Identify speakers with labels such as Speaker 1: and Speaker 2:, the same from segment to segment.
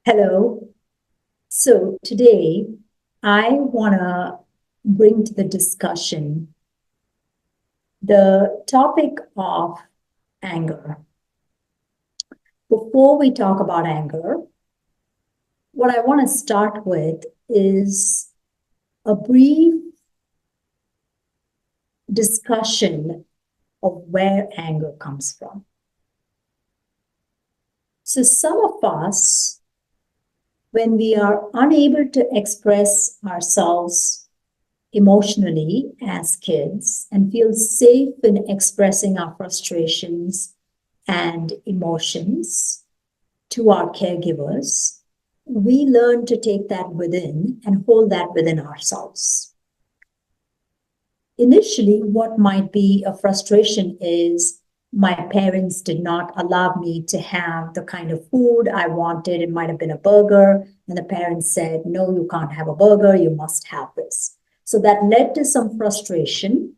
Speaker 1: Hello. So today I want to bring to the discussion the topic of anger. Before we talk about anger, what I want to start with is a brief discussion of where anger comes from. So some of us, when we are unable to express ourselves emotionally as kids and feel safe in expressing our frustrations and emotions to our caregivers, we learn to take that within and hold that within ourselves. Initially, what might be a frustration is my parents did not allow me to have the kind of food I wanted. It might have been a burger, and the parents said, no, you can't have a burger, you must have this. So that led to some frustration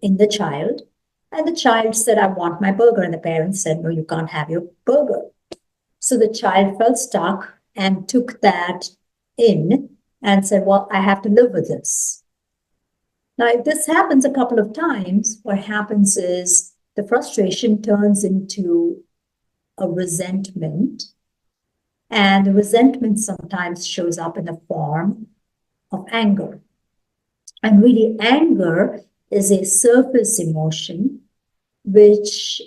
Speaker 1: in the child. And the child said, I want my burger. And the parents said, no, you can't have your burger. So the child felt stuck and took that in and said, well, I have to live with this. Now, if this happens a couple of times, what happens is the frustration turns into a resentment. And the resentment sometimes shows up in the form of anger. And really, anger is a surface emotion which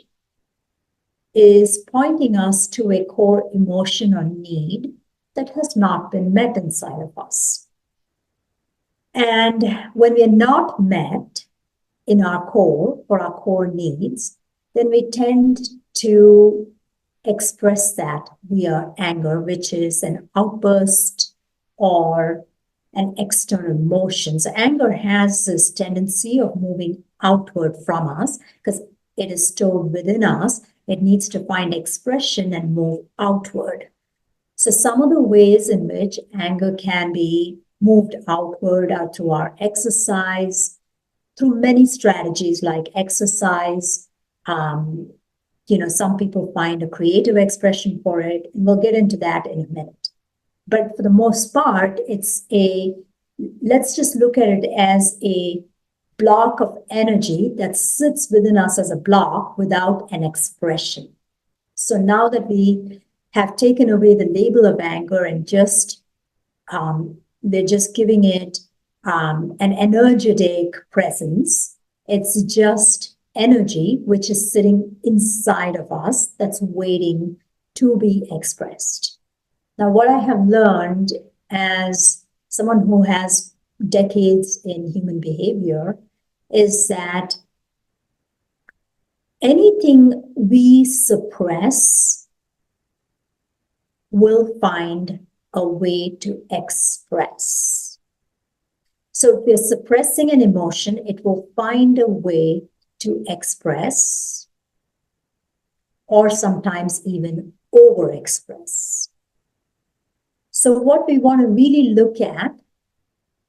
Speaker 1: is pointing us to a core emotion or need that has not been met inside of us. And when we are not met in our core or our core needs, then we tend to express that via anger, which is an outburst or an external motion. So anger has this tendency of moving outward from us because it is stored within us. It needs to find expression and move outward. So some of the ways in which anger can be moved outward are through our exercise, through many strategies like exercise. Some people find a creative expression for it, and we'll get into that in a minute. But for the most part, let's just look at it as a block of energy that sits within us as a block without an expression. So now that we have taken away the label of anger and we're just giving it an energetic presence, it's just energy which is sitting inside of us that's waiting to be expressed. Now, what I have learned as someone who has decades in human behavior is that anything we suppress will find a way to express. So if we're suppressing an emotion, it will find a way to express or sometimes even overexpress. So what we want to really look at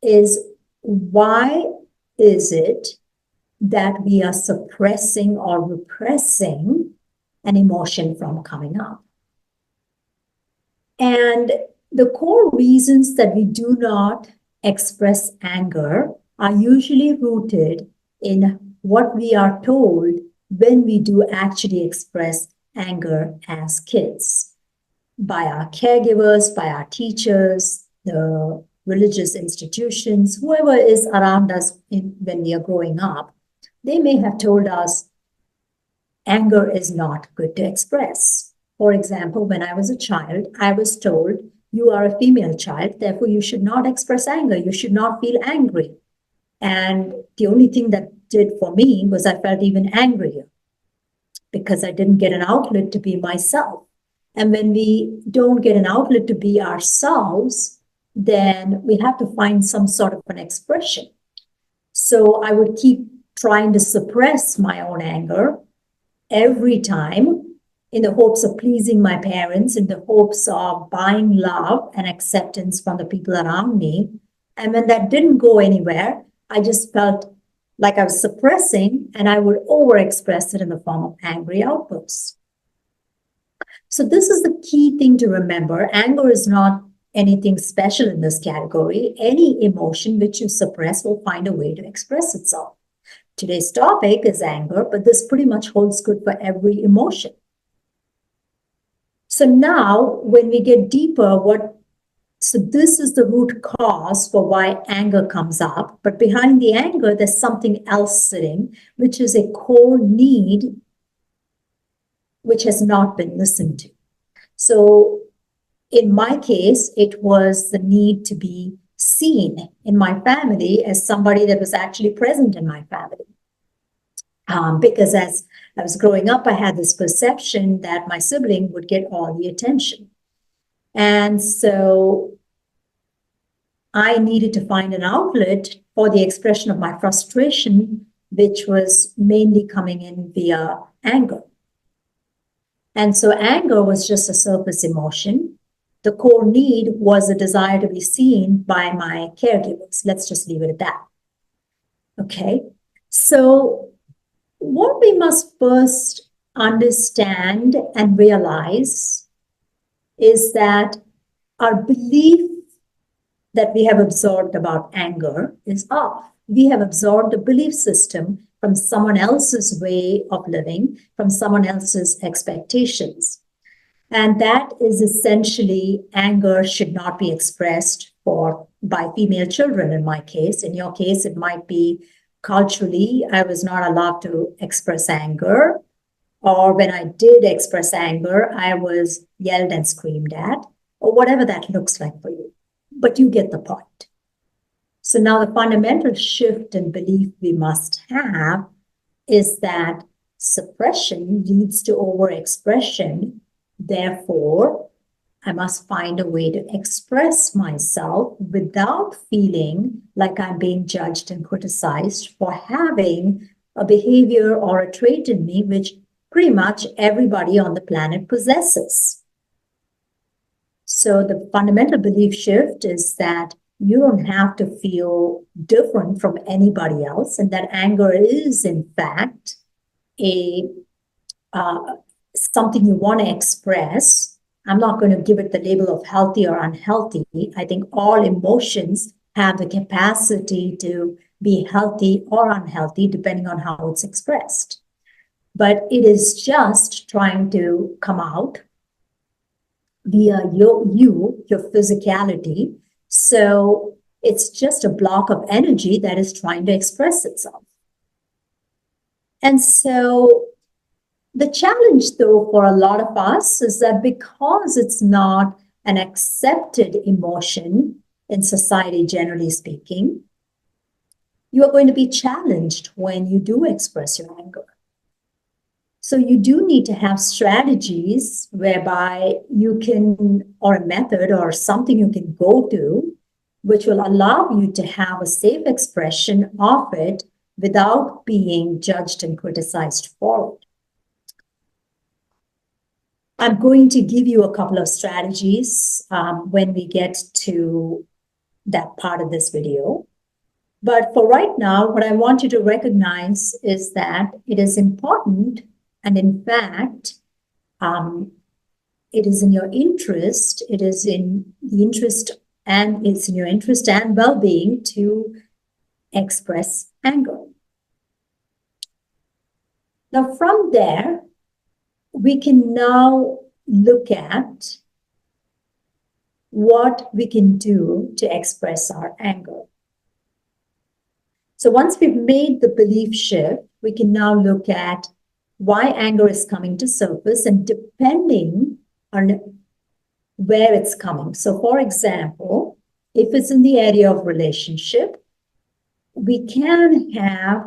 Speaker 1: is why is it that we are suppressing or repressing an emotion from coming up? And the core reasons that we do not express anger are usually rooted in what we are told when we do actually express anger as kids by our caregivers, by our teachers, the religious institutions, whoever is around us when we are growing up. They may have told us anger is not good to express. For example, when I was a child, I was told, you are a female child, therefore you should not express anger. You should not feel angry. And the only thing that did for me was I felt even angrier because I didn't get an outlet to be myself. And when we don't get an outlet to be ourselves, then we have to find some sort of an expression. So I would keep trying to suppress my own anger every time in the hopes of pleasing my parents, in the hopes of buying love and acceptance from the people around me. And when that didn't go anywhere, I just felt like I was suppressing, and I would overexpress it in the form of angry outbursts. So this is the key thing to remember. Anger is not anything special in this category. Any emotion which you suppress will find a way to express itself. Today's topic is anger, but this pretty much holds good for every emotion. So now when we get deeper, so this is the root cause for why anger comes up. But behind the anger, there's something else sitting, which is a core need which has not been listened to. So in my case, it was the need to be seen in my family as somebody that was actually present in my family. Because as I was growing up, I had this perception that my sibling would get all the attention. And so I needed to find an outlet for the expression of my frustration, which was mainly coming in via anger. And so anger was just a surface emotion. The core need was a desire to be seen by my caregivers. Let's just leave it at that. Okay. So what we must first understand and realize is that our belief that we have absorbed about anger is off. We have absorbed a belief system from someone else's way of living, from someone else's expectations. And that is essentially anger should not be expressed by female children in my case. In your case, it might be culturally, I was not allowed to express anger. Or when I did express anger, I was yelled and screamed at, or whatever that looks like for you. But you get the point. So now the fundamental shift in belief we must have is that suppression leads to overexpression. Therefore, I must find a way to express myself without feeling like I'm being judged and criticized for having a behavior or a trait in me which pretty much everybody on the planet possesses. So the fundamental belief shift is that you don't have to feel different from anybody else, and that anger is, in fact, something you want to express. I'm not going to give it the label of healthy or unhealthy. I think all emotions have the capacity to be healthy or unhealthy, depending on how it's expressed. But it is just trying to come out via your physicality. So it's just a block of energy that is trying to express itself. And so the challenge, though, for a lot of us is that because it's not an accepted emotion in society, generally speaking, you are going to be challenged when you do express your anger. So you do need to have strategies whereby you can, or a method or something you can go to, which will allow you to have a safe expression of it without being judged and criticized for it. I'm going to give you a couple of strategies when we get to that part of this video. But for right now, what I want you to recognize is that it is important. And in fact, it is in your interest, it is in the interest, and it's in your interest and well-being to express anger. Now, from there, we can now look at what we can do to express our anger. So once we've made the belief shift, we can now look at why anger is coming to surface and depending on where it's coming. So for example, if it's in the area of relationship, we can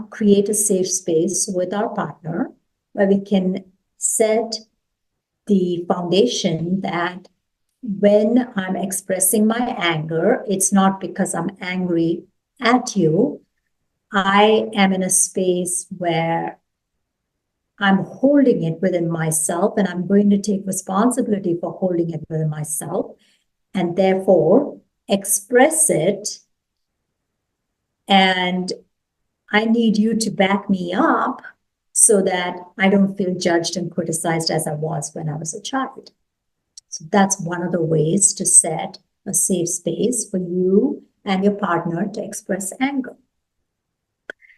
Speaker 1: create a safe space with our partner where we can set the foundation that when I'm expressing my anger, it's not because I'm angry at you. I am in a space where I'm holding it within myself, and I'm going to take responsibility for holding it within myself, and therefore express it. And I need you to back me up so that I don't feel judged and criticized as I was when I was a child. So that's one of the ways to set a safe space for you and your partner to express anger.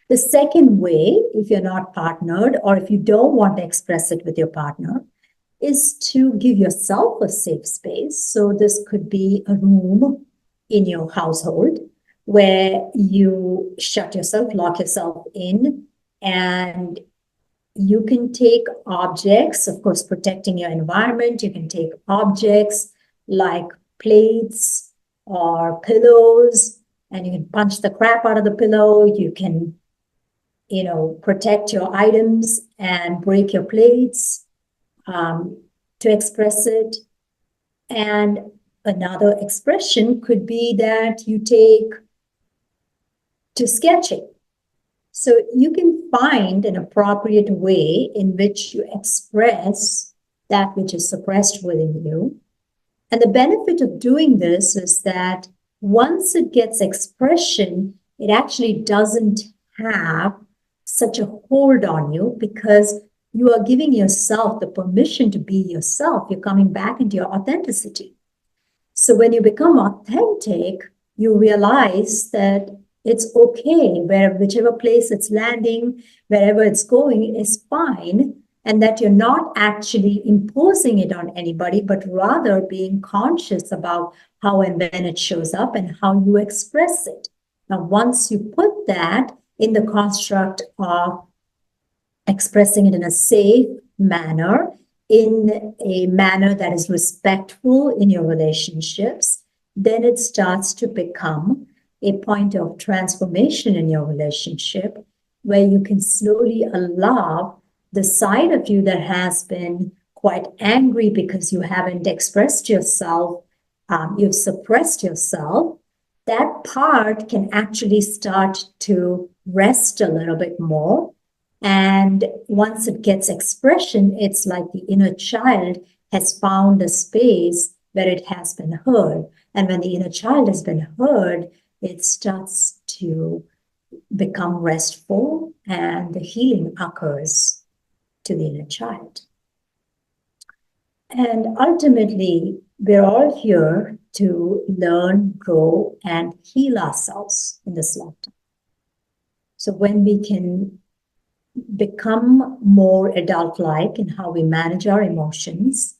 Speaker 1: The second way, if you're not partnered or if you don't want to express it with your partner, is to give yourself a safe space. So this could be a room in your household where you shut yourself, lock yourself in, and you can take objects, of course, protecting your environment. You can take objects like plates or pillows, and you can punch the crap out of the pillow. You can, protect your items and break your plates to express it. And another expression could be that you take to sketching. So you can find an appropriate way in which you express that which is suppressed within you. And the benefit of doing this is that once it gets expression, it actually doesn't have such a hold on you because you are giving yourself the permission to be yourself. You're coming back into your authenticity. So when you become authentic, you realize that it's okay, whichever place it's landing, wherever it's going is fine, and that you're not actually imposing it on anybody, but rather being conscious about how and when it shows up and how you express it. Now, once you put that in the construct of expressing it in a safe manner, in a manner that is respectful in your relationships, then it starts to become a point of transformation in your relationship where you can slowly allow the side of you that has been quite angry because you haven't expressed yourself, you've suppressed yourself, that part can actually start to rest a little bit more. And once it gets expression, it's like the inner child has found a space where it has been heard. And when the inner child has been heard, it starts to become restful and the healing occurs to the inner child. And ultimately, we're all here to learn, grow, and heal ourselves in this lifetime. So when we can become more adult-like in how we manage our emotions,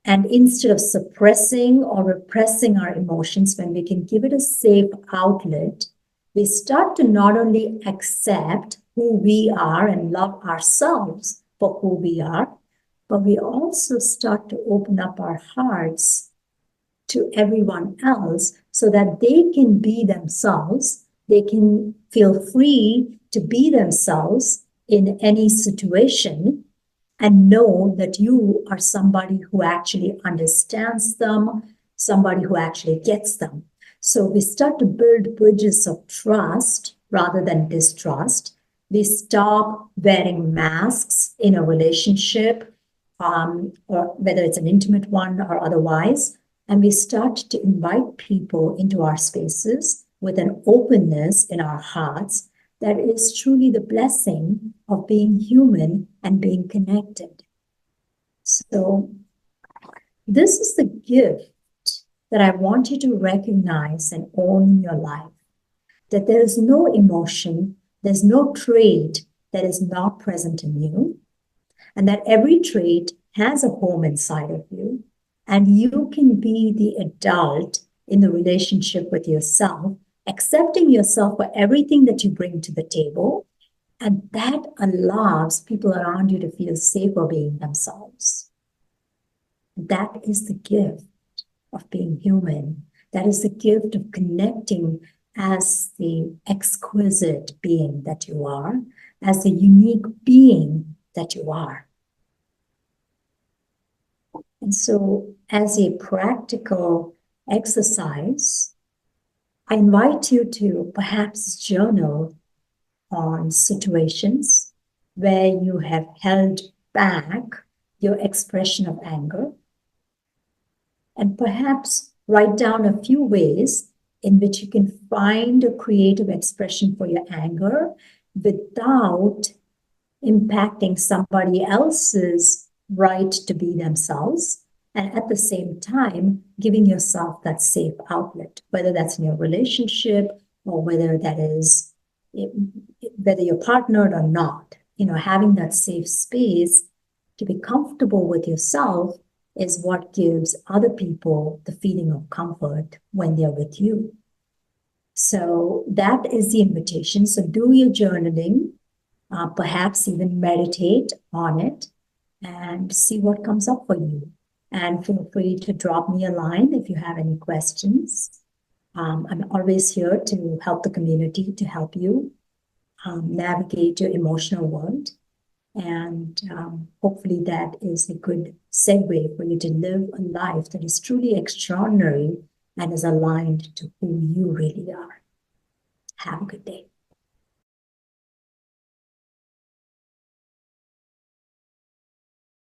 Speaker 1: and instead of suppressing or repressing our emotions, when we can give it a safe outlet, we start to not only accept who we are and love ourselves for who we are, but we also start to open up our hearts to everyone else so that they can be themselves. They can feel free to be themselves in any situation and know that you are somebody who actually understands them, somebody who actually gets them. So we start to build bridges of trust rather than distrust. We stop wearing masks in a relationship, or whether it's an intimate one or otherwise, and we start to invite people into our spaces with an openness in our hearts that is truly the blessing of being human and being connected. So this is the gift that I want you to recognize and own in your life, that there is no emotion, there's no trait that is not present in you, and that every trait has a home inside of you, and you can be the adult in the relationship with yourself, accepting yourself for everything that you bring to the table, and that allows people around you to feel safer being themselves. That is the gift of being human. That is the gift of connecting as the exquisite being that you are, as the unique being that you are. And so, as a practical exercise, I invite you to perhaps journal on situations where you have held back your expression of anger, and perhaps write down a few ways in which you can find a creative expression for your anger without impacting somebody else's right to be themselves, and at the same time, giving yourself that safe outlet, whether that's in your relationship or whether that is whether you're partnered or not. Having that safe space to be comfortable with yourself is what gives other people the feeling of comfort when they're with you. So that is the invitation. So do your journaling, perhaps even meditate on it and see what comes up for you. And feel free to drop me a line if you have any questions. I'm always here to help the community, to help you navigate your emotional world. And hopefully that is a good segue for you to live a life that is truly extraordinary and is aligned to who you really are. Have a good day.